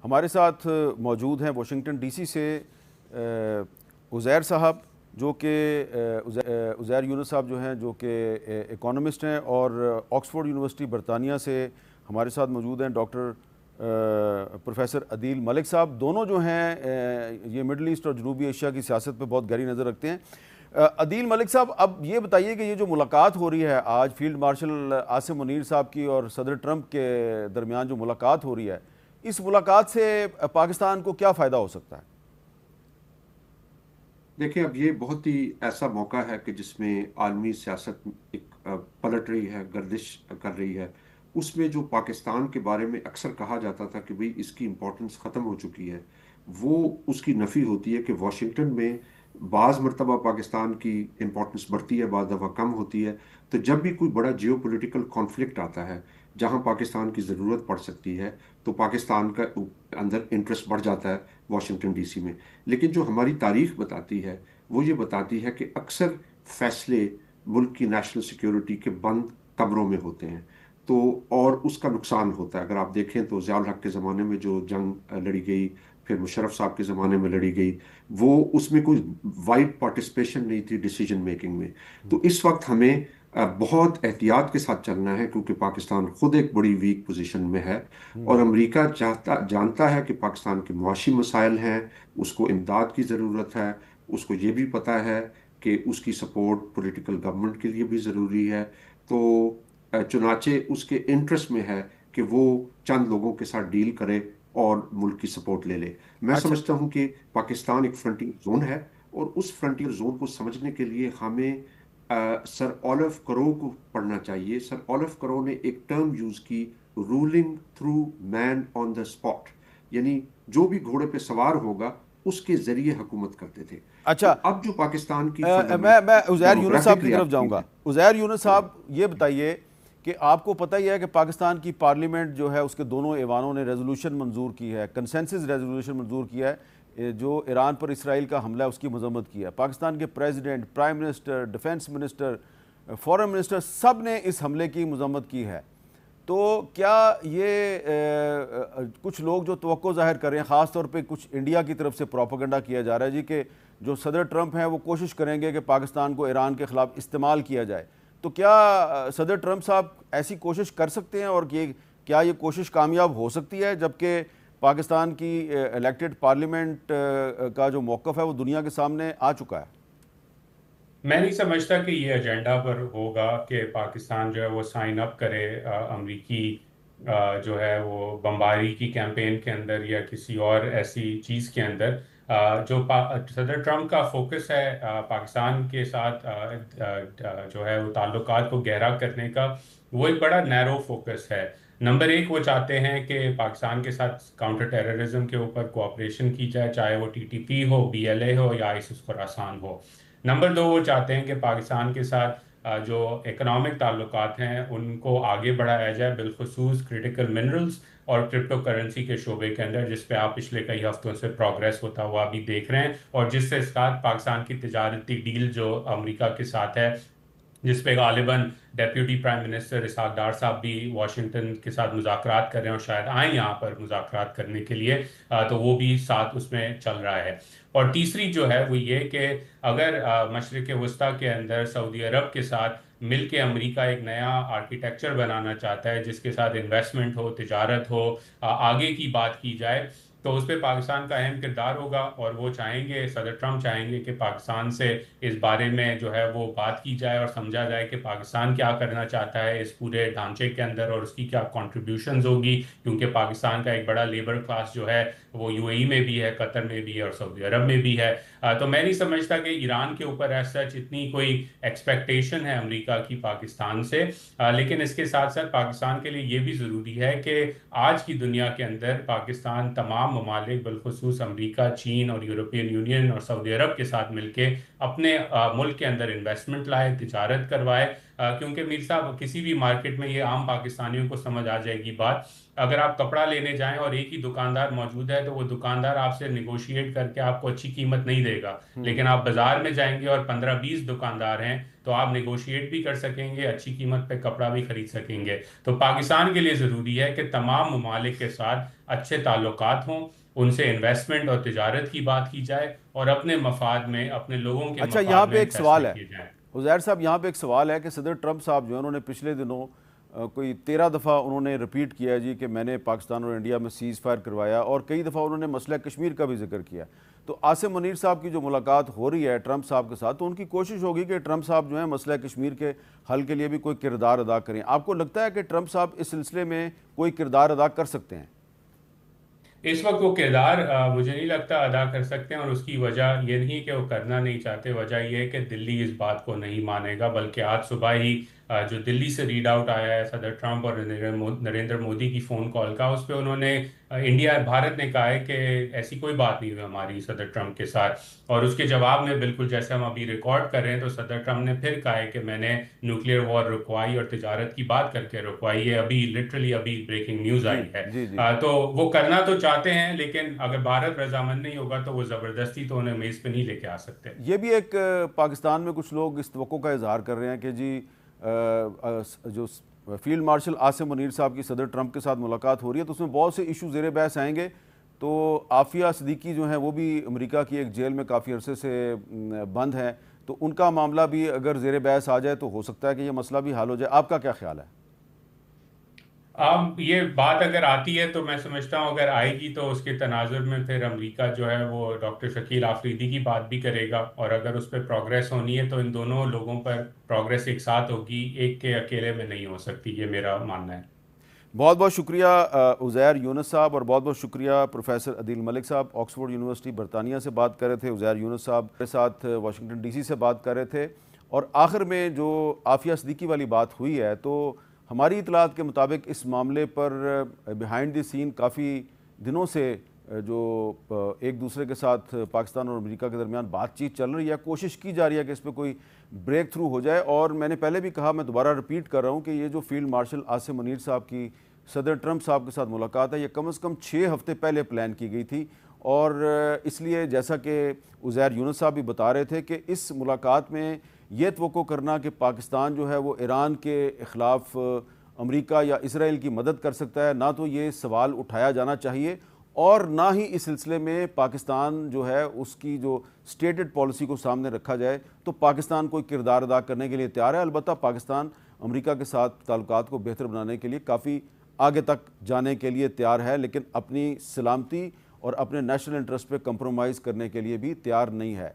ہمارے ساتھ موجود ہیں واشنگٹن ڈی سی سے عزیر صاحب، جو کہ عزیر یونس صاحب جو ہیں، جو کہ اکانومسٹ ہیں، اور آکسفورڈ یونیورسٹی برطانیہ سے ہمارے ساتھ موجود ہیں ڈاکٹر پروفیسر عدیل ملک صاحب. دونوں جو ہیں یہ مڈل ایسٹ اور جنوبی ایشیا کی سیاست پہ بہت گہری نظر رکھتے ہیں. عدیل ملک صاحب، اب یہ بتائیے کہ یہ جو ملاقات ہو رہی ہے آج فیلڈ مارشل عاصم منیر صاحب کی اور صدر ٹرمپ کے درمیان جو ملاقات ہو رہی ہے، اس ملاقات سے پاکستان کو کیا فائدہ ہو سکتا ہے؟ دیکھیں، اب یہ بہت ہی ایسا موقع ہے کہ جس میں عالمی سیاست ایک پلٹ رہی ہے، گردش کر رہی ہے. اس میں جو پاکستان کے بارے میں اکثر کہا جاتا تھا کہ بھئی اس کی امپورٹنس ختم ہو چکی ہے، وہ اس کی نفی ہوتی ہے کہ واشنگٹن میں بعض مرتبہ پاکستان کی امپورٹنس بڑھتی ہے، بعض دفعہ کم ہوتی ہے. تو جب بھی کوئی بڑا جیو پولیٹیکل کانفلکٹ آتا ہے جہاں پاکستان کی ضرورت پڑ سکتی ہے، تو پاکستان کا اندر انٹرسٹ بڑھ جاتا ہے واشنگٹن ڈی سی میں. لیکن جو ہماری تاریخ بتاتی ہے وہ یہ بتاتی ہے کہ اکثر فیصلے ملک کی نیشنل سیکیورٹی کے بند کمروں میں ہوتے ہیں، تو اور اس کا نقصان ہوتا ہے. اگر آپ دیکھیں تو ضیاء الحق کے زمانے میں جو جنگ لڑی گئی، پھر مشرف صاحب کے زمانے میں لڑی گئی، وہ اس میں کوئی وائڈ پارٹیسپیشن نہیں تھی ڈیسیجن میکنگ میں. تو اس وقت ہمیں بہت احتیاط کے ساتھ چلنا ہے، کیونکہ پاکستان خود ایک بڑی ویک پوزیشن میں ہے، اور امریکہ جانتا ہے کہ پاکستان کے معاشی مسائل ہیں، اس کو امداد کی ضرورت ہے. اس کو یہ بھی پتہ ہے کہ اس کی سپورٹ پولیٹیکل گورنمنٹ کے لیے بھی ضروری ہے. تو چنانچہ اس کے انٹرسٹ میں ہے کہ وہ چند لوگوں کے ساتھ ڈیل کرے اور ملک کی سپورٹ لے لے. میں اچھا. سمجھتا ہوں کہ پاکستان ایک فرنٹیئر زون ہے، اور اس فرنٹیئر زون کو سمجھنے کے لیے ہمیں سر اولف کرو کو پڑھنا چاہیے. سر اولف کرو نے ایک ٹرم یوز کی، ruling through man on the spot, یعنی جو بھی گھوڑے پہ سوار ہوگا اس کے ذریعے حکومت کرتے تھے. اچھا، تو اب جو پاکستان کی میں عزیر یونس صاحب ڈیموگرافک کی طرف جاؤں ریالٹیز گا. ہیں. عزیر یونس صاحب، یہ بتائیے کہ آپ کو پتہ ہی ہے کہ پاکستان کی پارلیمنٹ جو ہے اس کے دونوں ایوانوں نے ریزولوشن منظور کی ہے، کنسنسس ریزولوشن منظور کیا ہے جو ایران پر اسرائیل کا حملہ ہے اس کی مذمت کی ہے. پاکستان کے president, prime minister, defence minister, foreign minister, سب نے اس حملے کی مذمت کی ہے. تو کیا یہ کچھ لوگ جو توقع ظاہر کر رہے ہیں، خاص طور پہ کچھ انڈیا کی طرف سے پروپیگنڈا کیا جا رہا ہے جی کہ جو صدر ٹرمپ ہیں وہ کوشش کریں گے کہ پاکستان کو ایران کے خلاف استعمال کیا جائے، تو کیا صدر ٹرمپ صاحب ایسی کوشش کر سکتے ہیں، اور کیا یہ کوشش کامیاب ہو سکتی ہے، جبکہ پاکستان کی الیکٹڈ پارلیمنٹ کا جو موقف ہے وہ دنیا کے سامنے آ چکا ہے؟ میں نہیں سمجھتا کہ یہ ایجنڈا پر ہوگا کہ پاکستان جو ہے وہ سائن اپ کرے امریکی جو ہے وہ بمباری کی کیمپین کے اندر یا کسی اور ایسی چیز کے اندر. جو صدر ٹرمپ کا فوکس ہے پاکستان کے ساتھ جو ہے وہ تعلقات کو گہرا کرنے کا، وہ ایک بڑا نیرو فوکس ہے. نمبر ایک، وہ چاہتے ہیں کہ پاکستان کے ساتھ کاؤنٹر ٹیررزم کے اوپر کوآپریشن کی جائے، چاہے وہ ٹی ٹی پی ہو، بی ایل اے ہو یا آئیسس خراسان ہو. نمبر دو، وہ چاہتے ہیں کہ پاکستان کے ساتھ جو اکنامک تعلقات ہیں ان کو آگے بڑھایا جائے، بالخصوص کریٹیکل منرلز اور کرپٹو کرنسی کے شعبے کے اندر، جس پہ آپ پچھلے کئی ہفتوں سے پروگریس ہوتا ہوا بھی دیکھ رہے ہیں، اور جس سے ساتھ پاکستان کی تجارتی ڈیل جو امریکہ کے ساتھ ہے، جس پہ غالباً deputy prime minister Ishaq Dar صاحب بھی واشنگٹن کے ساتھ مذاکرات کر رہے ہیں اور شاید آئیں یہاں پر مذاکرات کرنے کے لیے، تو وہ بھی ساتھ اس میں چل رہا ہے. اور تیسری جو ہے وہ یہ کہ اگر مشرق وسطیٰ کے اندر سعودی عرب کے ساتھ مل کے امریکہ ایک نیا آرکیٹیکچر بنانا چاہتا ہے جس کے ساتھ انویسٹمنٹ ہو، تجارت ہو، آگے کی بات کی جائے، تو اس پہ پاکستان کا اہم کردار ہوگا. اور وہ چاہیں گے، صدر ٹرمپ چاہیں گے کہ پاکستان سے اس بارے میں جو ہے وہ بات کی جائے اور سمجھا جائے کہ پاکستان کیا کرنا چاہتا ہے اس پورے ڈھانچے کے اندر اور اس کی کیا کنٹریبیوشنز ہوگی، کیونکہ پاکستان کا ایک بڑا لیبر کلاس جو ہے وہ یو اے ای میں بھی ہے، قطر میں بھی ہے اور سعودی عرب میں بھی ہے. تو میں نہیں سمجھتا کہ ایران کے اوپر ایز سچ اتنی کوئی ایکسپیکٹیشن ہے امریکہ کی پاکستان سے. لیکن اس کے ساتھ ساتھ پاکستان کے لیے یہ بھی ضروری ہے کہ آج کی دنیا کے اندر پاکستان تمام ممالک بالخصوص امریکہ، چین اور یورپین یونین اور سعودی عرب کے ساتھ مل کے اپنے ملک کے اندر انویسٹمنٹ لائے، تجارت کروائے، کیونکہ میر صاحب کسی بھی مارکیٹ میں یہ عام پاکستانیوں کو سمجھ آ جائے گی بات، اگر آپ کپڑا لینے جائیں اور ایک ہی دکاندار موجود ہے تو وہ دکاندار آپ سے نیگوشیٹ کر کے آپ کو اچھی قیمت نہیں دے گا، لیکن آپ بازار میں جائیں گے اور 15-20 دکاندار ہیں تو آپ نیگوشیٹ بھی کر سکیں گے، اچھی قیمت پہ کپڑا بھی خرید سکیں گے۔ تو پاکستان کے لیے ضروری ہے کہ تمام ممالک کے ساتھ اچھے تعلقات ہوں، ان سے انویسٹمنٹ اور تجارت کی بات کی جائے اور اپنے مفاد میں، اپنے لوگوں کے اچھا، مفاد یہاں پہ میں ایک فیصلے سوال ہے کیے جائیں۔ عزیر صاحب، یہاں پہ ایک سوال ہے کہ صدر ٹرمپ صاحب جو ہے انہوں نے پچھلے دنوں کوئی 13 دفعہ انہوں نے ریپیٹ کیا ہے جی کہ میں نے پاکستان اور انڈیا میں سیز فائر کروایا، اور کئی دفعہ انہوں نے مسئلہ کشمیر کا بھی ذکر کیا۔ تو عاصم منیر صاحب کی جو ملاقات ہو رہی ہے ٹرمپ صاحب کے ساتھ، تو ان کی کوشش ہوگی کہ ٹرمپ صاحب جو ہے مسئلہ کشمیر کے حل کے لیے بھی کوئی کردار ادا کریں۔ آپ کو لگتا ہے کہ ٹرمپ صاحب اس سلسلے میں کوئی کردار ادا کر سکتے ہیں؟ اس وقت وہ کردار مجھے نہیں لگتا ادا کر سکتے ہیں، اور اس کی وجہ یہ نہیں کہ وہ کرنا نہیں چاہتے، وجہ یہ ہے کہ دلی اس بات کو نہیں مانے گا، بلکہ آج صبح ہی جو دلی سے ریڈ آؤٹ آیا ہے صدر ٹرمپ اور نریندر مودی کی فون کال کا، اس پہ انہوں نے بھارت نے کہا ہے کہ ایسی کوئی بات نہیں ہوئی ہماری صدر ٹرمپ کے ساتھ، اور اس کے جواب میں بالکل جیسے ہم ابھی ریکارڈ کر رہے ہیں تو صدر ٹرمپ نے پھر کہا ہے کہ میں نے نیوکلیئر وار رکوائی اور تجارت کی بات کر کے رکوائی ہے، ابھی لٹرلی ابھی بریکنگ نیوز جی آئی ہے۔ جی جی تو وہ کرنا تو چاہتے ہیں، لیکن اگر بھارت رضامند نہیں ہوگا تو وہ زبردستی تو انہیں میز پہ نہیں لے کے آ سکتے۔ یہ بھی ایک پاکستان میں کچھ لوگ اس توقع کا اظہار کر رہے ہیں کہ جی جو فیلڈ مارشل عاصم منیر صاحب کی صدر ٹرمپ کے ساتھ ملاقات ہو رہی ہے تو اس میں بہت سے ایشو زیر بحث آئیں گے، تو عافیہ صدیقی جو ہیں وہ بھی امریکہ کی ایک جیل میں کافی عرصے سے بند ہیں، تو ان کا معاملہ بھی اگر زیر بحث آ جائے تو ہو سکتا ہے کہ یہ مسئلہ بھی حل ہو جائے۔ آپ کا کیا خیال ہے؟ یہ بات اگر آتی ہے تو میں سمجھتا ہوں اگر آئے گی تو اس کے تناظر میں پھر امریکہ جو ہے وہ ڈاکٹر شکیل آفریدی کی بات بھی کرے گا، اور اگر اس پہ پروگریس ہونی ہے تو ان دونوں لوگوں پر پروگریس ایک ساتھ ہوگی، ایک کے اکیلے میں نہیں ہو سکتی، یہ میرا ماننا ہے۔ بہت بہت شکریہ عزیر یونس صاحب، اور بہت بہت شکریہ پروفیسر عدیل ملک صاحب، آکسفورڈ یونیورسٹی برطانیہ سے بات کر رہے تھے، عزیر یونس صاحب کے ساتھ واشنگٹن ڈی سی سے بات کر رہے تھے، اور آخر میں جو عافیہ صدیقی والی بات ہوئی ہے تو ہماری اطلاعات کے مطابق اس معاملے پر بیہائنڈ دی سین کافی دنوں سے جو ایک دوسرے کے ساتھ پاکستان اور امریکہ کے درمیان بات چیت چل رہی ہے، کوشش کی جا رہی ہے کہ اس پہ کوئی بریک تھرو ہو جائے، اور میں نے پہلے بھی کہا، میں دوبارہ ریپیٹ کر رہا ہوں کہ یہ جو فیلڈ مارشل عاصم منیر صاحب کی صدر ٹرمپ صاحب کے ساتھ ملاقات ہے، یہ کم از کم 6 ہفتے پہلے پلان کی گئی تھی، اور اس لیے جیسا کہ عزیر یونس صاحب بھی بتا رہے تھے کہ اس ملاقات میں یہ توقع کرنا کہ پاکستان جو ہے وہ ایران کے خلاف امریکہ یا اسرائیل کی مدد کر سکتا ہے، نہ تو یہ سوال اٹھایا جانا چاہیے، اور نہ ہی اس سلسلے میں پاکستان جو ہے اس کی جو سٹیٹڈ پالیسی کو سامنے رکھا جائے تو پاکستان کوئی کردار ادا کرنے کے لیے تیار ہے۔ البتہ پاکستان امریکہ کے ساتھ تعلقات کو بہتر بنانے کے لیے کافی آگے تک جانے کے لیے تیار ہے، لیکن اپنی سلامتی اور اپنے نیشنل انٹرسٹ پہ کمپرومائز کرنے کے لیے بھی تیار نہیں ہے۔